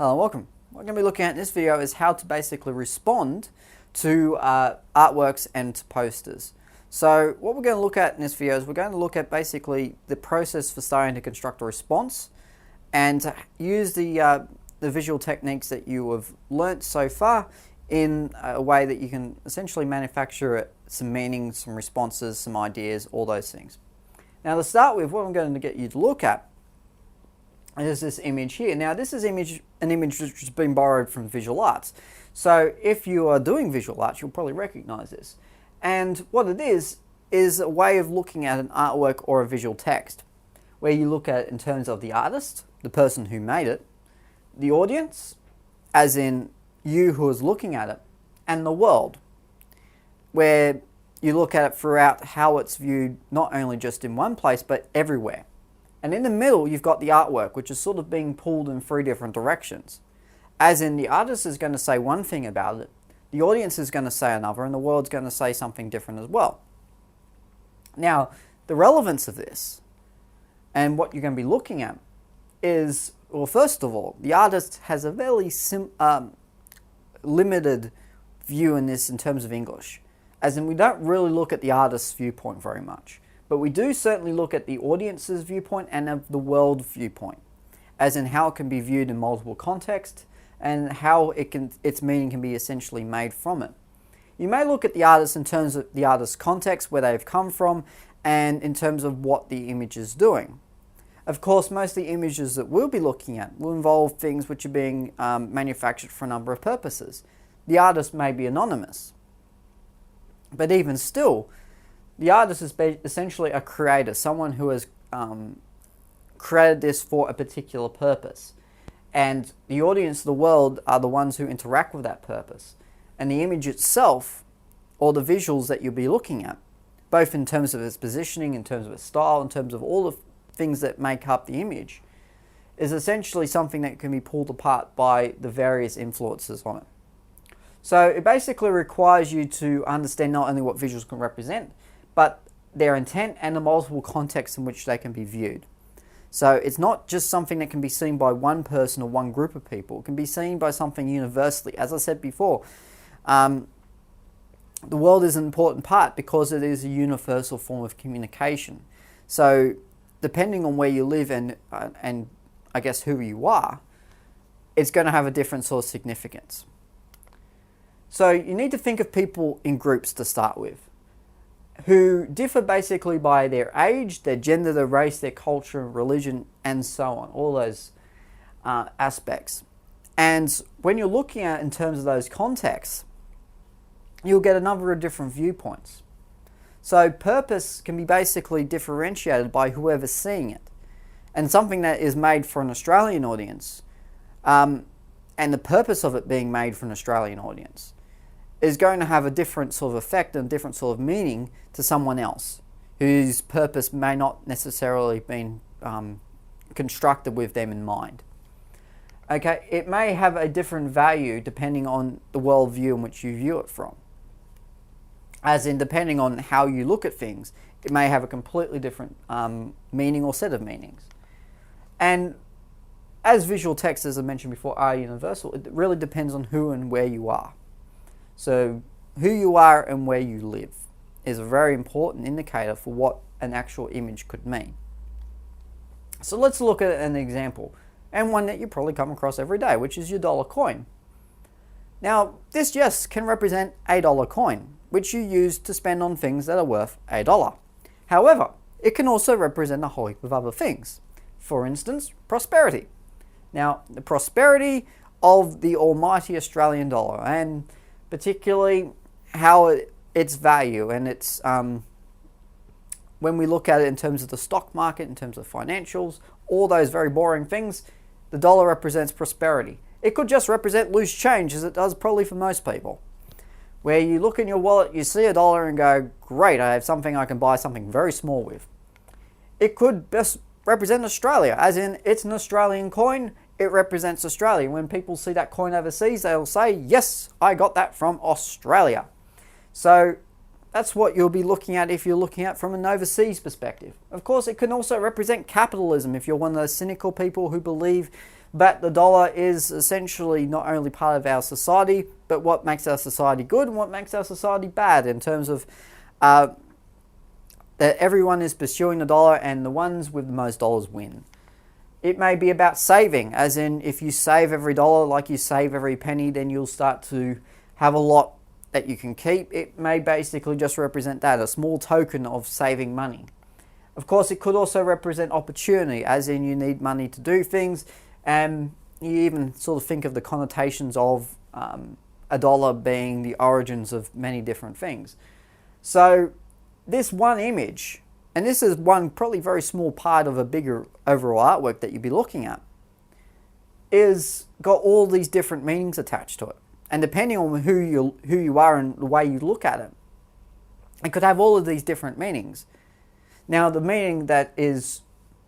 Hello and welcome. What I'm going to be looking at in this video is how to basically respond to artworks and to posters. So what we're going to look at in this video is we're going to look at basically the process for starting to construct a response and use the visual techniques that you have learnt so far in a way that you can essentially manufacture some meaning, some responses, some ideas, all those things. Now to start with, what I'm going to get you to look at is this image here. Now this is an image which has been borrowed from visual arts. So if you are doing visual arts, you'll probably recognize this. And what it is a way of looking at an artwork or a visual text, where you look at it in terms of the artist, the person who made it, the audience, as in you who is looking at it, and the world, where you look at it throughout how it's viewed not only just in one place, but everywhere. And in the middle, you've got the artwork, which is sort of being pulled in three different directions. As in, the artist is going to say one thing about it, the audience is going to say another, and the world's going to say something different as well. Now, the relevance of this, and what you're going to be looking at, is, well, first of all, the artist has a very limited view in this in terms of English. As in, we don't really look at the artist's viewpoint very much. But we do certainly look at the audience's viewpoint and of the world viewpoint, as in how it can be viewed in multiple contexts and how its meaning can be essentially made from it. You may look at the artist in terms of the artist's context, where they've come from, and in terms of what the image is doing. Of course, most of the images that we'll be looking at will involve things which are being manufactured for a number of purposes. The artist may be anonymous, but even still, the artist is essentially a creator, someone who has created this for a particular purpose. And the audience, the world, are the ones who interact with that purpose. And the image itself, or the visuals that you'll be looking at, both in terms of its positioning, in terms of its style, in terms of all the things that make up the image, is essentially something that can be pulled apart by the various influences on it. So it basically requires you to understand not only what visuals can represent, but their intent and the multiple contexts in which they can be viewed. So it's not just something that can be seen by one person or one group of people. It can be seen by something universally. As I said before, the world is an important part because it is a universal form of communication. So depending on where you live and I guess who you are, it's going to have a different sort of significance. So you need to think of people in groups to start with, who differ basically by their age, their gender, their race, their culture, religion, and so on, all those aspects. And when you're looking at it in terms of those contexts, you'll get a number of different viewpoints. So purpose can be basically differentiated by whoever's seeing it. And something that is made for an Australian audience, and the purpose of it being made for an Australian audience, is going to have a different sort of effect and a different sort of meaning to someone else, whose purpose may not necessarily have been constructed with them in mind. Okay, it may have a different value depending on the worldview in which you view it from. As in, depending on how you look at things, it may have a completely different meaning or set of meanings. And as visual texts, as I mentioned before, are universal, it really depends on who and where you are. So who you are and where you live is a very important indicator for what an actual image could mean. So let's look at an example, and one that you probably come across every day, which is your dollar coin. Now, this just can represent a dollar coin, which you use to spend on things that are worth $1. However, it can also represent a whole heap of other things. For instance, prosperity. Now, the prosperity of the almighty Australian dollar, and particularly how its value and its when we look at it in terms of the stock market, in terms of financials, all those very boring things, the dollar represents prosperity. It could just represent loose change, as it does probably for most people, where you look in your wallet, you see $1 and go, great, I have something I can buy something very small with. It could best represent Australia, as in it's an Australian coin. It represents Australia. When people see that coin overseas, they'll say, yes, I got that from Australia. So that's what you'll be looking at if you're looking at from an overseas perspective. Of course, it can also represent capitalism if you're one of those cynical people who believe But the dollar is essentially not only part of our society, but what makes our society good and what makes our society bad, in terms of that everyone is pursuing the dollar and the ones with the most dollars win. It may be about saving, as in if you save every dollar like you save every penny, then you'll start to have a lot that you can keep. It may basically just represent that, a small token of saving money. Of course, it could also represent opportunity, as in you need money to do things, and you even sort of think of the connotations of a dollar being the origins of many different things. So this one image, and this is one probably very small part of a bigger overall artwork that you'd be looking at, is got all these different meanings attached to it. And depending on who you are and the way you look at it, it could have all of these different meanings. Now, the meaning that is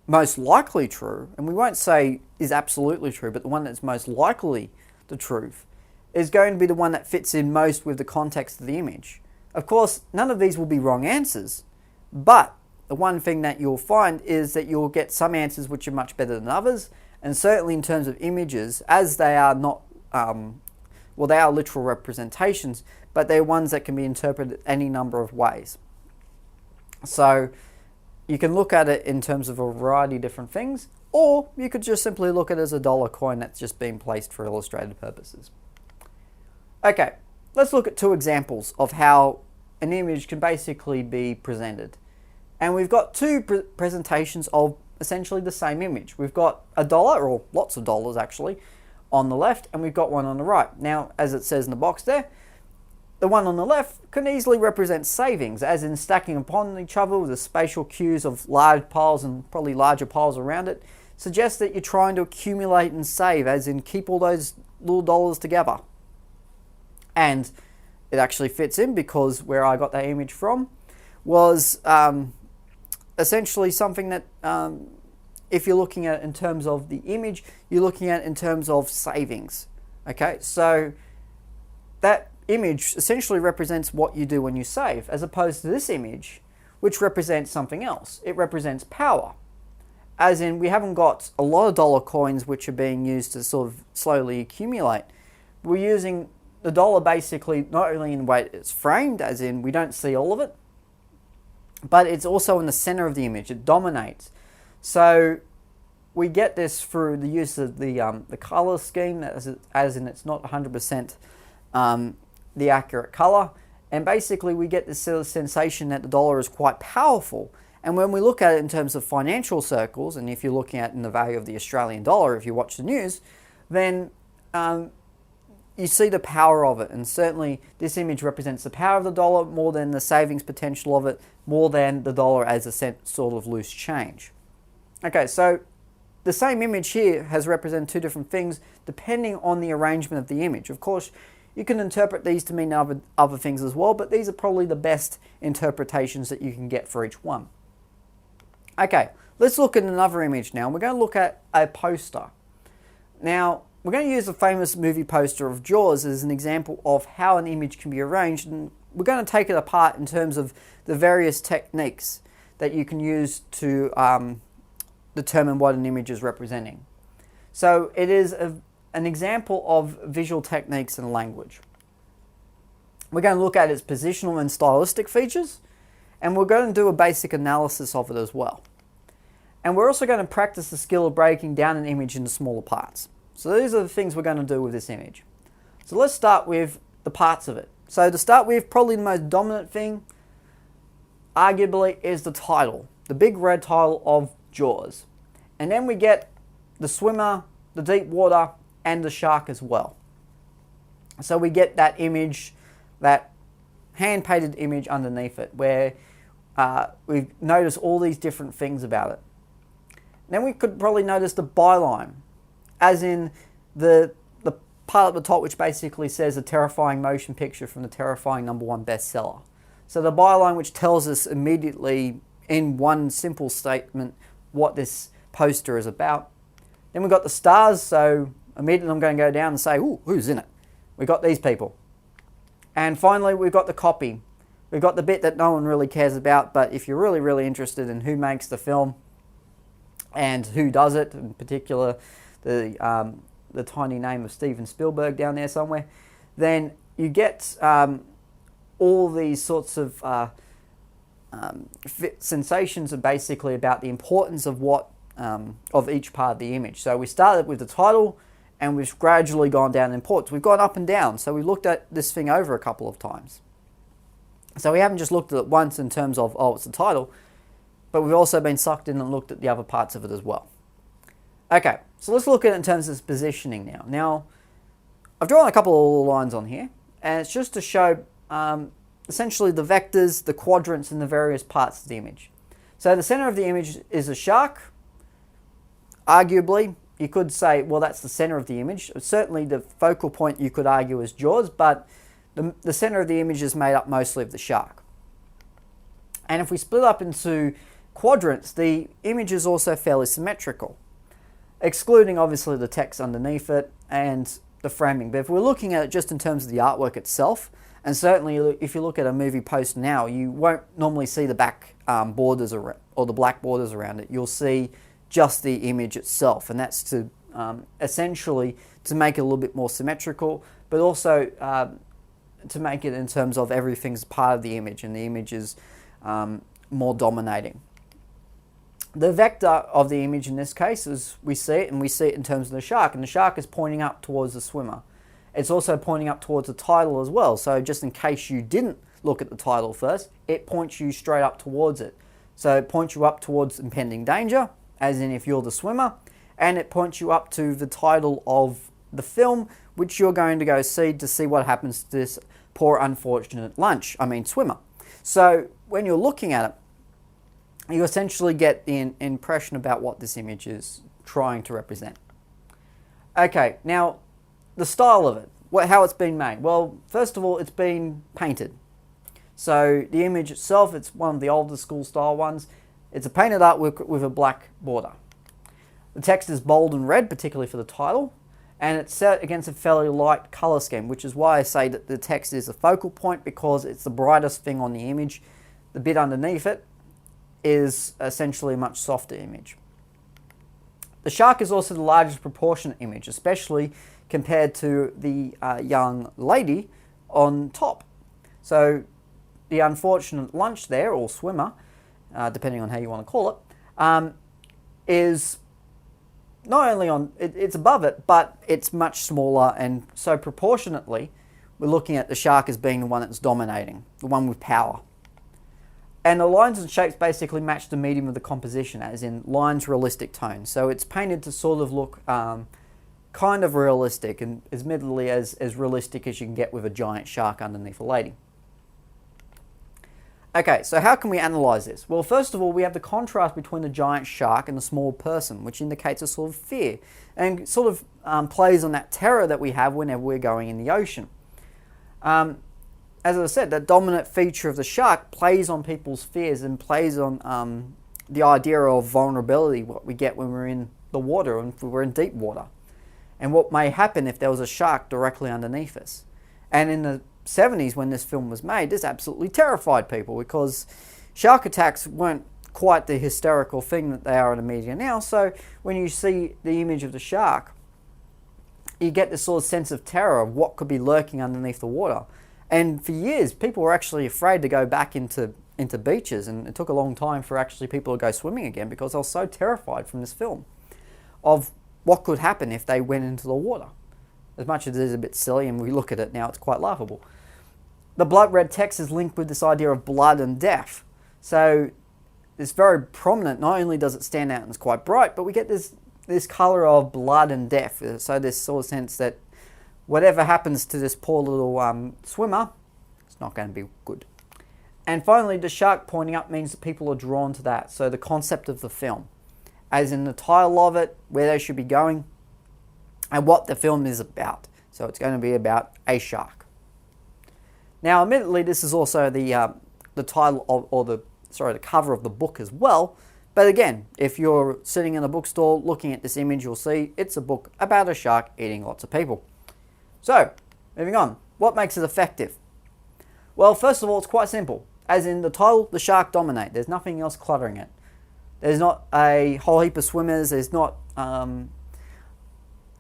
most likely true, and we won't say is absolutely true, but the one that's most likely the truth, is going to be the one that fits in most with the context of the image. Of course, none of these will be wrong answers, but the one thing that you'll find is that you'll get some answers which are much better than others, and certainly in terms of images, as they are not, they are literal representations, but they're ones that can be interpreted any number of ways. So you can look at it in terms of a variety of different things, or you could just simply look at it as a dollar coin that's just been placed for illustrated purposes. Okay, let's look at two examples of how an image can basically be presented. And we've got two presentations of essentially the same image. We've got a dollar, or lots of dollars actually, on the left, and we've got one on the right. Now, as it says in the box there, the one on the left can easily represent savings, as in stacking upon each other with the spatial cues of large piles and probably larger piles around it, suggests that you're trying to accumulate and save, as in keep all those little dollars together. And it actually fits in, because where I got that image from was essentially something that if you're looking at it in terms of the image, you're looking at it in terms of savings. Okay, so that image essentially represents what you do when you save, as opposed to this image, which represents something else. It represents power. As in, we haven't got a lot of dollar coins which are being used to sort of slowly accumulate. We're using the dollar basically not only in the way it's framed, as in we don't see all of it, but it's also in the center of the image. It dominates. So we get this through the use of the color scheme, as in it's not 100% the accurate color. And basically we get this sort of sensation that the dollar is quite powerful. And when we look at it in terms of financial circles, and if you're looking at in the value of the Australian dollar, if you watch the news, then you see the power of it. And certainly this image represents the power of the dollar more than the savings potential of it, more than the dollar as a sort of loose change. Okay, so the same image here has represented two different things depending on the arrangement of the image. Of course, you can interpret these to mean other things as well, but these are probably the best interpretations that you can get for each one. Okay, let's look at another image now. We're going to look at a poster. Now, we're going to use the famous movie poster of Jaws as an example of how an image can be arranged, and we're going to take it apart in terms of the various techniques that you can use to determine what an image is representing. So it is an example of visual techniques in language. We're going to look at its positional and stylistic features, and we're going to do a basic analysis of it as well. And we're also going to practice the skill of breaking down an image into smaller parts. So these are the things we're going to do with this image. So let's start with the parts of it. So to start with, probably the most dominant thing, arguably, is the title. The big red title of Jaws. And then we get the swimmer, the deep water, and the shark as well. So we get that image, that hand-painted image underneath it, where we notice all these different things about it. Then we could probably notice the byline, as in the part at the top which basically says a terrifying motion picture from the terrifying #1 bestseller. So the byline which tells us immediately in one simple statement what this poster is about. Then we've got the stars, so immediately I'm going to go down and say, ooh, who's in it? We've got these people. And finally, we've got the copy. We've got the bit that no one really cares about, but if you're really interested in who makes the film and who does it, in particular the tiny name of Steven Spielberg down there somewhere, then you get all these sorts of sensations are basically about the importance of what of each part of the image. So we started with the title, and we've gradually gone down in importance. We've gone up and down. So we looked at this thing over a couple of times. So we haven't just looked at it once in terms of, oh, it's the title, but we've also been sucked in and looked at the other parts of it as well. Okay, so let's look at it in terms of positioning now. Now, I've drawn a couple of lines on here, and it's just to show essentially the vectors, the quadrants, and the various parts of the image. So the center of the image is a shark. Arguably, you could say, well, that's the center of the image. Certainly the focal point, you could argue, is Jaws, but the center of the image is made up mostly of the shark. And if we split up into quadrants, the image is also fairly symmetrical, excluding obviously the text underneath it and the framing. But if we're looking at it just in terms of the artwork itself, and certainly if you look at a movie poster now, you won't normally see the back borders or the black borders around it. You'll see just the image itself, and that's to essentially to make it a little bit more symmetrical, but also to make it in terms of everything's part of the image, and the image is more dominating. The vector of the image in this case is we see it in terms of the shark, and the shark is pointing up towards the swimmer. It's also pointing up towards the title as well, so just in case you didn't look at the title first, it points you straight up towards it. So it points you up towards impending danger, as in if you're the swimmer, and it points you up to the title of the film, which you're going to go see to see what happens to this poor unfortunate swimmer. So when you're looking at it, you essentially get the impression about what this image is trying to represent. Okay, now the style of it, how it's been made. Well, first of all, it's been painted. So the image itself, it's one of the older school style ones. It's a painted artwork with a black border. The text is bold and red, particularly for the title, and it's set against a fairly light color scheme, which is why I say that the text is a focal point, because it's the brightest thing on the image. The bit underneath it is essentially a much softer image. The shark is also the largest proportionate image, especially compared to the young lady on top. So the unfortunate lunch there, or swimmer, depending on how you want to call it, is not only on, it's above it, but it's much smaller, and so proportionately, we're looking at the shark as being the one that's dominating, the one with power. And the lines and shapes basically match the medium of the composition, as in lines, realistic tone. So it's painted to sort of look kind of realistic, and admittedly as realistic as you can get with a giant shark underneath a lady. Okay, so how can we analyze this? Well, first of all, we have the contrast between the giant shark and the small person, which indicates a sort of fear, and sort of plays on that terror that we have whenever we're going in the ocean. As I said, that dominant feature of the shark plays on people's fears and plays on the idea of vulnerability, what we get when we're in the water and if we're in deep water, and what may happen if there was a shark directly underneath us. And in the 70s, when this film was made, this absolutely terrified people, because shark attacks weren't quite the hysterical thing that they are in the media now. So when you see the image of the shark, you get this sort of sense of terror of what could be lurking underneath the water. And for years, people were actually afraid to go back into beaches, and it took a long time for actually people to go swimming again, because they were so terrified from this film of what could happen if they went into the water. As much as it is a bit silly, and we look at it now, it's quite laughable. The blood red text is linked with this idea of blood and death. So it's very prominent. Not only does it stand out and it's quite bright, but we get this color of blood and death. So this sort of sense that whatever happens to this poor little swimmer, it's not going to be good. And finally, the shark pointing up means that people are drawn to that. So the concept of the film, as in the title of it, where they should be going, and what the film is about. So it's going to be about a shark. Now, admittedly, this is also the title of, or the cover of the book as well. But again, if you're sitting in a bookstore looking at this image, you'll see it's a book about a shark eating lots of people. So, moving on. What makes it effective? Well, first of all, it's quite simple. As in the title, the shark dominate. There's nothing else cluttering it. There's not a whole heap of swimmers. There's not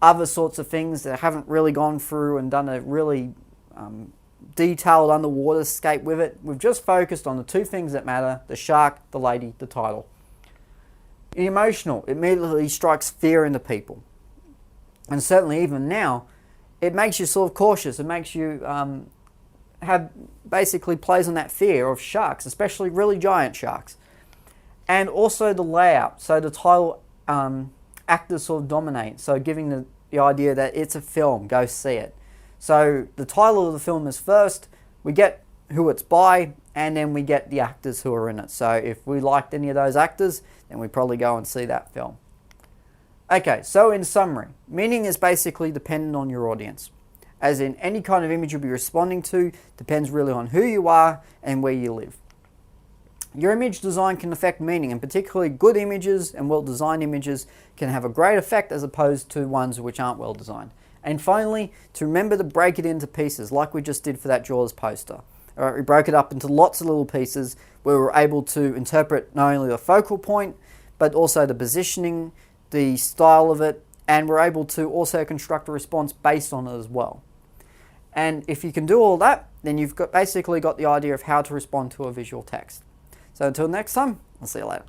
other sorts of things that haven't really gone through and done a really detailed underwater scape with it. We've just focused on the two things that matter: the shark, the lady, the title. Emotional, it immediately strikes fear into people. And certainly even now, it makes you sort of cautious. It makes you basically plays on that fear of sharks, especially really giant sharks. And also the layout. So the title, actors sort of dominate. So giving the idea that it's a film, go see it. So the title of the film is first, we get who it's by, and then we get the actors who are in it. So if we liked any of those actors, then we probably go and see that film. Okay, so in summary, meaning is basically dependent on your audience. As in, any kind of image you'll be responding to depends really on who you are and where you live. Your image design can affect meaning, and particularly good images and well-designed images can have a great effect as opposed to ones which aren't well-designed. And finally, to remember to break it into pieces, like we just did for that Jaws poster. We broke it up into lots of little pieces where we were able to interpret not only the focal point, but also the positioning, the style of it, and we're able to also construct a response based on it as well. And if you can do all that, then you've basically got the idea of how to respond to a visual text. So until next time, I'll see you later.